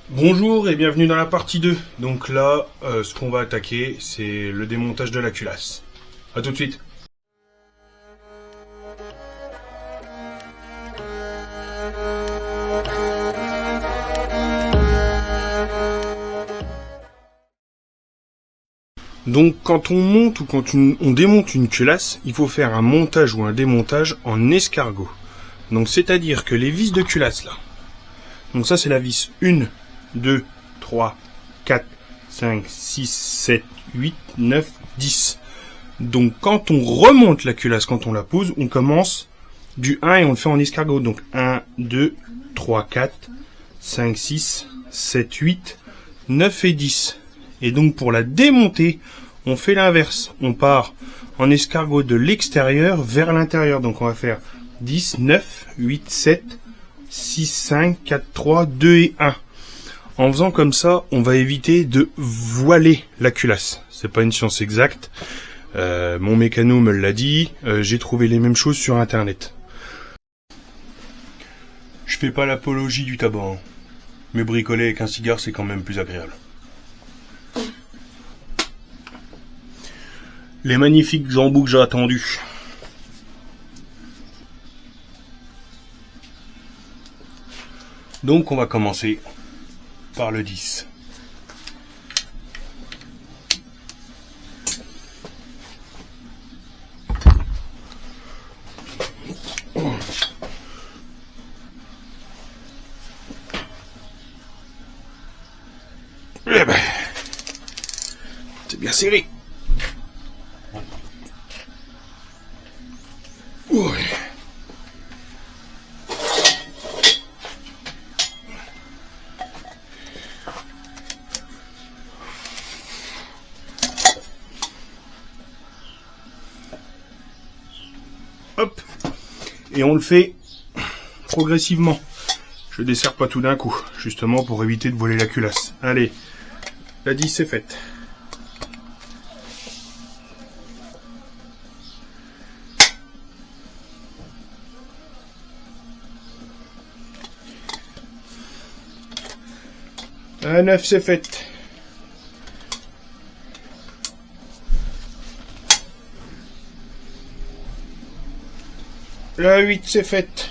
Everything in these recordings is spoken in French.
Bonjour et bienvenue dans la partie 2. Donc là, ce qu'on va attaquer, c'est le démontage de la culasse. A tout de suite. Donc quand on monte ou quand on démonte une culasse, il faut faire un montage ou un démontage en escargot. Donc c'est-à-dire que les vis de culasse là, donc ça c'est la vis 1, 2, 3, 4, 5, 6, 7, 8, 9, 10. Donc quand on remonte la culasse, quand on la pose, on commence du 1 et on le fait en escargot. Donc 1, 2, 3, 4, 5, 6, 7, 8, 9 et 10. Et donc pour la démonter, on fait l'inverse. On part en escargot de l'extérieur vers l'intérieur. Donc on va faire 10, 9, 8, 7, 6, 5, 4, 3, 2 et 1. En faisant comme ça, on va éviter de voiler la culasse. C'est pas une science exacte. Mon mécano me l'a dit. J'ai trouvé les mêmes choses sur internet. Je fais pas l'apologie du tabac, hein. Mais bricoler avec un cigare, c'est quand même plus agréable. Les magnifiques embouts que j'ai attendus. Donc on va commencer par le 10. Eh ben, c'est bien serré. Ouais. Hop. Et on le fait progressivement. Je desserre pas tout d'un coup, justement pour éviter de voler la culasse. Allez, la 10 c'est faite. La 9 c'est faite. La 8 c'est faite.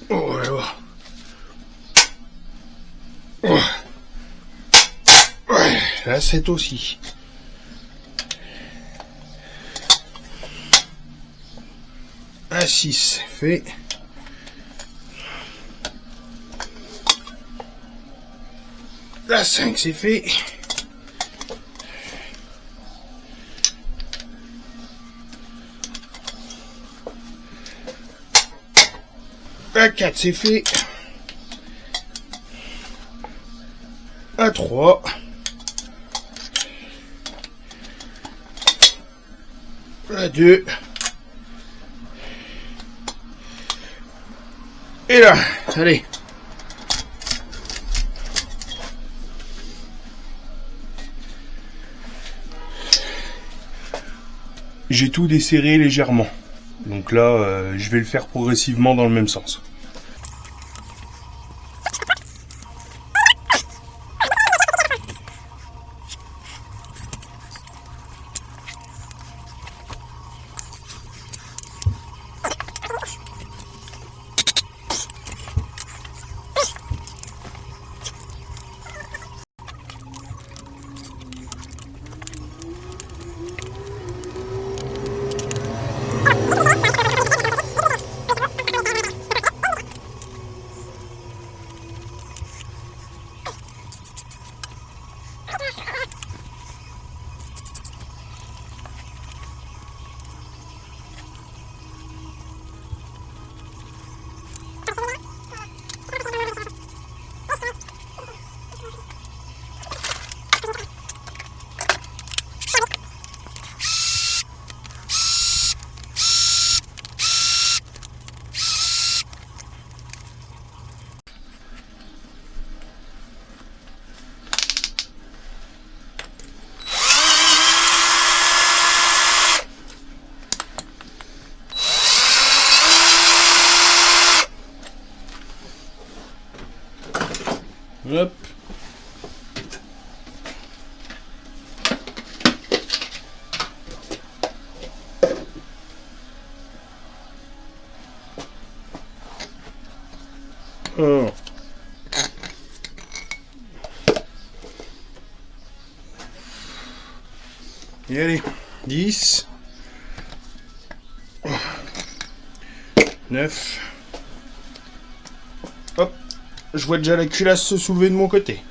Oh là là. Oh. Ouais, la 7 aussi. La 6 c'est fait. La 5 c'est fait. La 4 c'est fait. La 3. La 2. Et là, allez. J'ai tout desserré légèrement. Donc là, je vais le faire progressivement dans le même sens. Hop. Oh. Et allez, 10, 9, hop, je vois déjà la culasse se soulever de mon côté.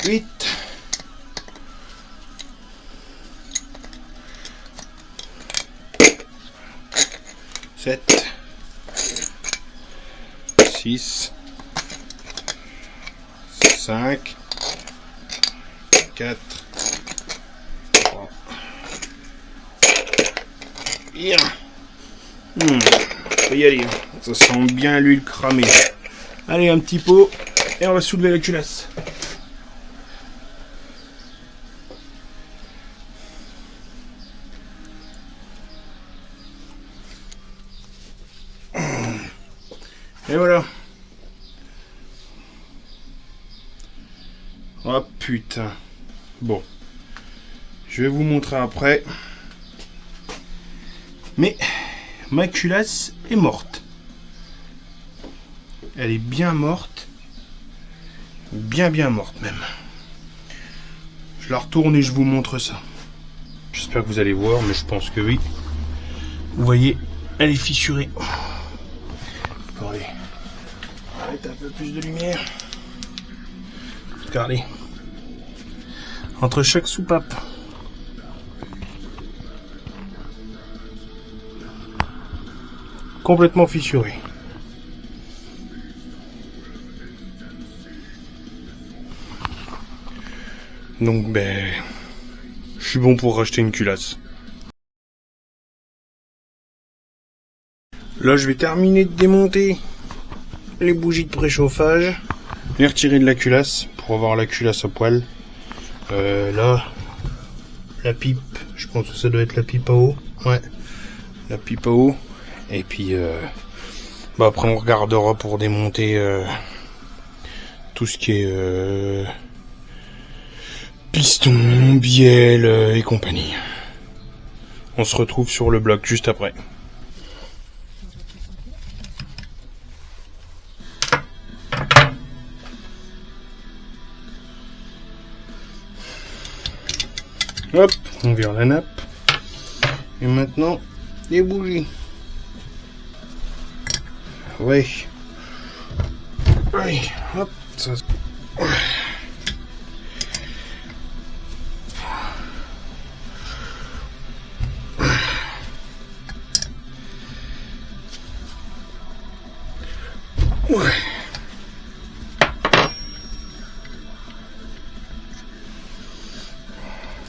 8, 7, 6, 5, 4, 3. Bien. Faut y aller. Ça sent bien l'huile cramée. Allez, un petit pot et on va soulever la culasse. Et voilà. Oh putain. Bon. Je vais vous montrer après. Mais ma culasse est morte. Elle est bien morte. Bien morte même. Je la retourne et je vous montre ça. J'espère que vous allez voir, mais je pense que oui. Vous voyez, elle est fissurée. Attendez. On va mettre un peu plus de lumière. Regardez. Entre chaque soupape. Complètement fissurée. Donc ben, je suis bon pour racheter une culasse. Là, je vais terminer de démonter les bougies de préchauffage, les retirer de la culasse pour avoir la culasse à poil. Là, la pipe, je pense que ça doit être la pipe à eau. Ouais, la pipe à eau. Et puis, bah après on regardera pour démonter tout ce qui est piston, bielle et compagnie. On se retrouve sur le bloc juste après. Hop, on vire la nappe. Et maintenant, les bougies. Oui. Oui, hop, ça. Ouais.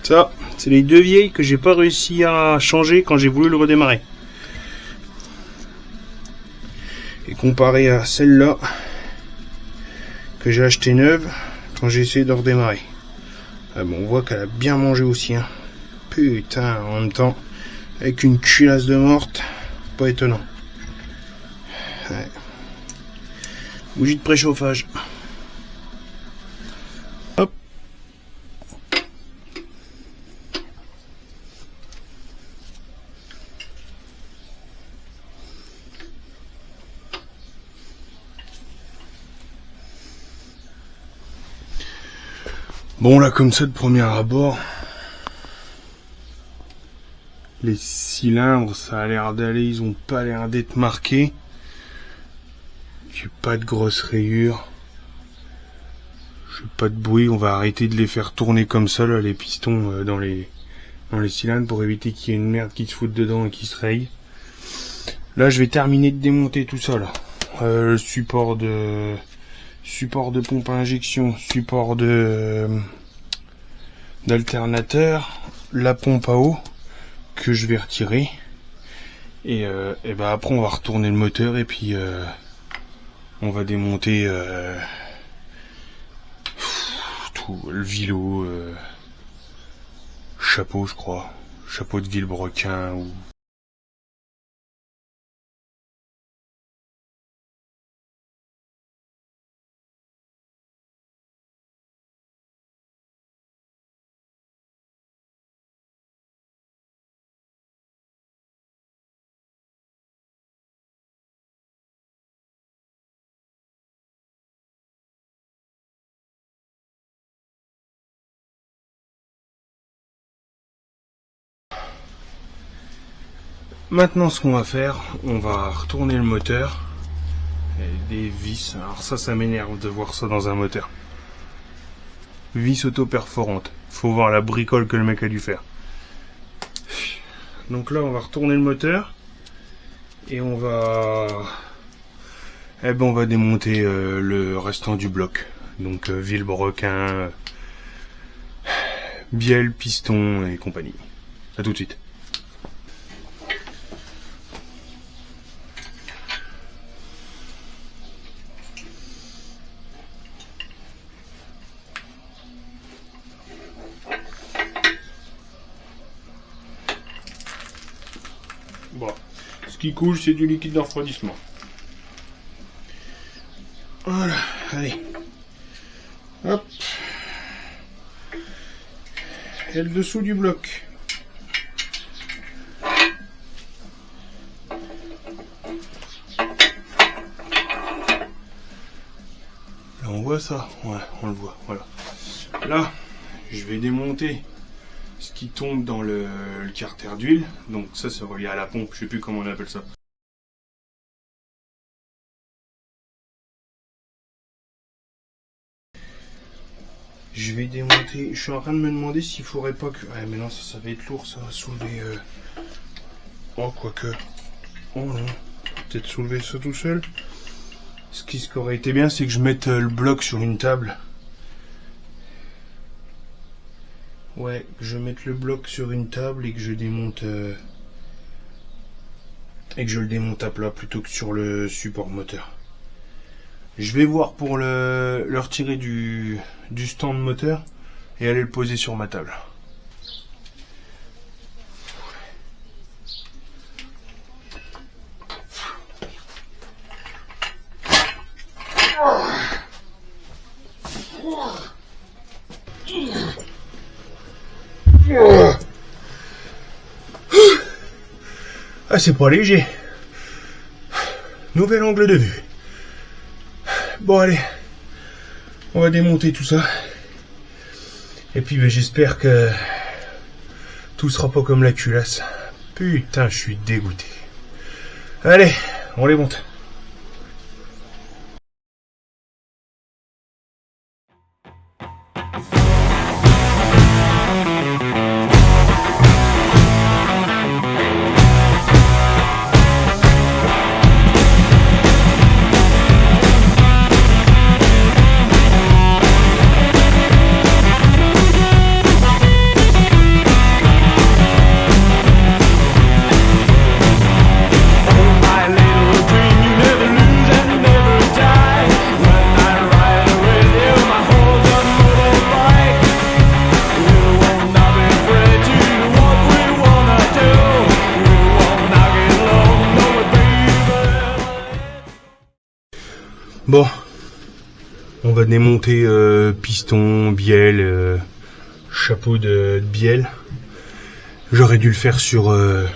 Ça, c'est les deux vieilles que j'ai pas réussi à changer quand j'ai voulu le redémarrer. Et comparé à celle-là que j'ai acheté neuve quand j'ai essayé de redémarrer. Ah bon, on voit qu'elle a bien mangé aussi. Hein. Putain, en même temps, avec une culasse de morte, pas étonnant. Ouais. Bougie de préchauffage. Hop. Bon là comme ça de premier abord, les cylindres ça a l'air d'aller, ils ont pas l'air d'être marqués. J'ai pas de grosses rayures. J'ai pas de bruit, on va arrêter de les faire tourner comme ça là, les pistons dans les cylindres pour éviter qu'il y ait une merde qui se foute dedans et qui se raye. Là je vais terminer de démonter tout ça là. Le support de pompe à injection, support d'alternateur, la pompe à eau que je vais retirer et ben après on va retourner le moteur et puis on va démonter tout le vilo, chapeau je crois, chapeau de vilebrequin ou Maintenant, ce qu'on va faire, on va retourner le moteur. Et des vis. Alors ça m'énerve de voir ça dans un moteur. Vis auto-perforantes. Faut voir la bricole que le mec a dû faire. Donc là, on va retourner le moteur. Et on va... on va démonter le restant du bloc. Donc vilebrequin, bielle, piston et compagnie. A tout de suite. Bon, ce qui coule, c'est du liquide de refroidissement. Voilà, allez. Hop. Et le dessous du bloc. Là, on voit ça? Ouais, on le voit, voilà. Là, je vais démonter ce qui tombe dans le carter d'huile. Donc ça, c'est relié à la pompe, je sais plus comment on appelle ça. Je vais démonter. Je suis en train de me demander s'il faudrait pas que... Ouais, mais non, ça va être lourd, ça va soulever... Oh, quoique... Oh non, peut-être soulever ça tout seul. Ce qui aurait été bien, c'est que je mette le bloc sur une table. Ouais, que je mette le bloc sur une table et que je démonte... Et que je le démonte à plat plutôt que sur le support moteur. Je vais voir pour le retirer du stand moteur et aller le poser sur ma table. Ah, c'est pas léger. Nouvel angle de vue. Bon, allez, on va démonter tout ça. Et puis j'espère que tout sera pas comme la culasse. Putain, je suis dégoûté. Allez, on les monte. Bon, on va démonter piston, bielle, chapeau de bielle. J'aurais dû le faire sur le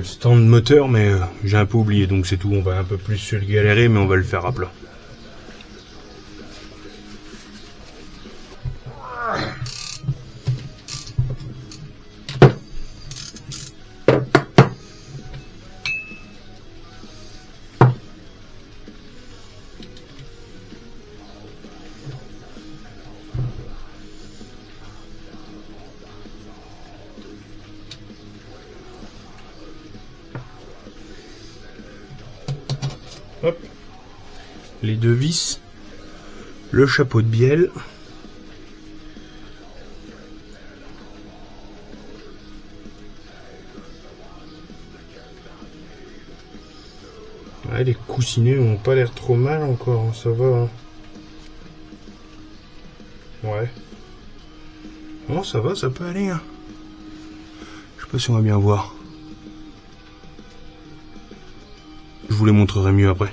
stand moteur, mais j'ai un peu oublié, donc c'est tout. On va un peu plus se le galérer, mais on va le faire à plat. Hop, les deux vis, le chapeau de bielle, ouais, les coussinets n'ont pas l'air trop mal encore, hein, ça va. Hein. Ouais. Bon, ça va, ça peut aller. Hein. Je sais pas si on va bien voir. Je vous les montrerai mieux après.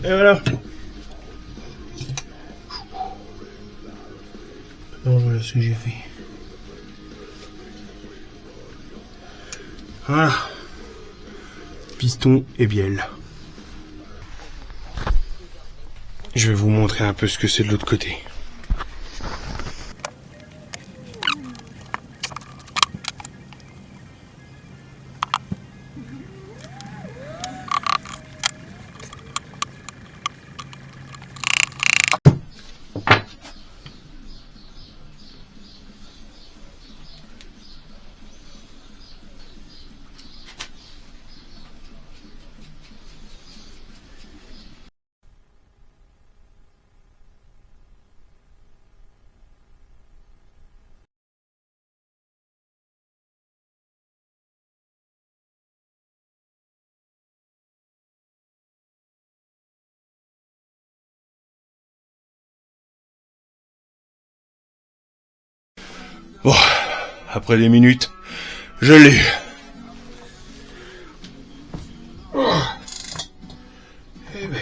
Et voilà. Donc voilà ce que j'ai fait. Voilà. Piston et bielle. Je vais vous montrer un peu ce que c'est de l'autre côté. Bon, après des minutes, je l'ai eu. Oh. Eh ben.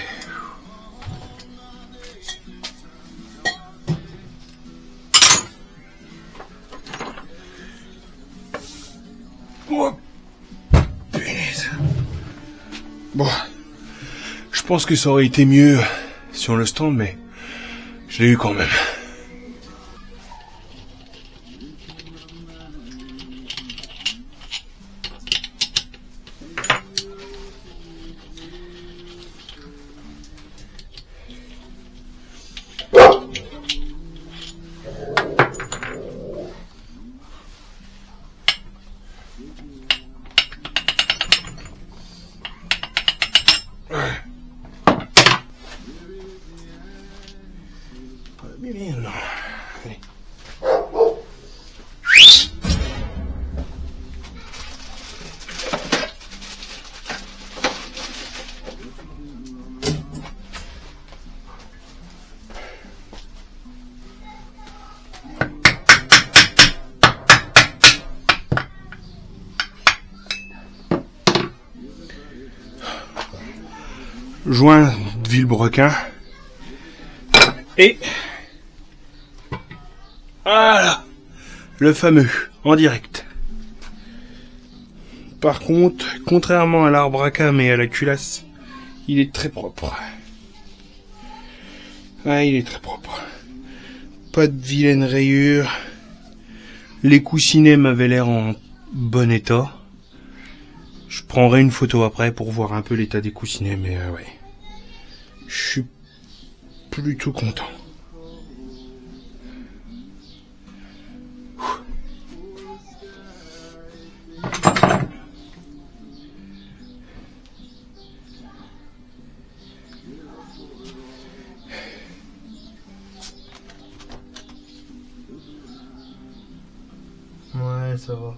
Oh, punaise. Bon, je pense que ça aurait été mieux sur le stand, mais je l'ai eu quand même. Bien, non. Allez. Joint de Villebrequin. Et voilà, le fameux, en direct. Par contre, contrairement à l'arbre à cam et à la culasse, il est très propre. Ouais, il est très propre. Pas de vilaines rayures. Les coussinets m'avaient l'air en bon état. Je prendrai une photo après pour voir un peu l'état des coussinets, mais ouais. Je suis plutôt content. Ouais, ça va.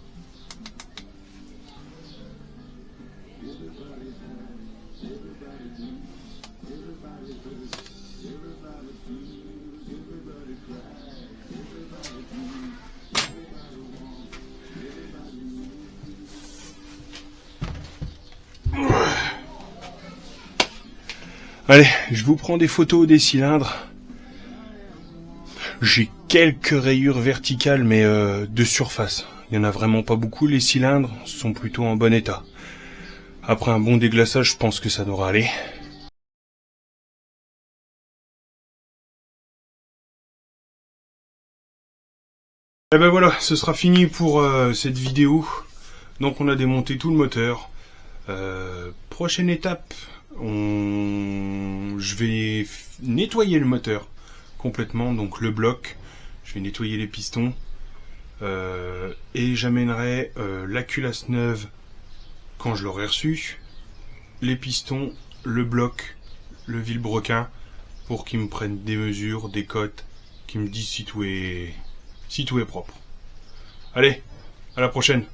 Allez, je vous prends des photos des cylindres. J'ai quelques rayures verticales, mais de surface. Il n'y en a vraiment pas beaucoup. Les cylindres sont plutôt en bon état. Après un bon déglaçage, je pense que ça devra aller. Et ben voilà, ce sera fini pour cette vidéo. Donc on a démonté tout le moteur. Prochaine étape, je vais nettoyer le moteur complètement, donc le bloc. Je vais nettoyer les pistons. Et j'amènerai la culasse neuve quand je l'aurai reçue, les pistons, le bloc, le Villebrequin, pour qu'ils me prennent des mesures, des cotes, qu'ils me disent si tout est propre. Allez, à la prochaine.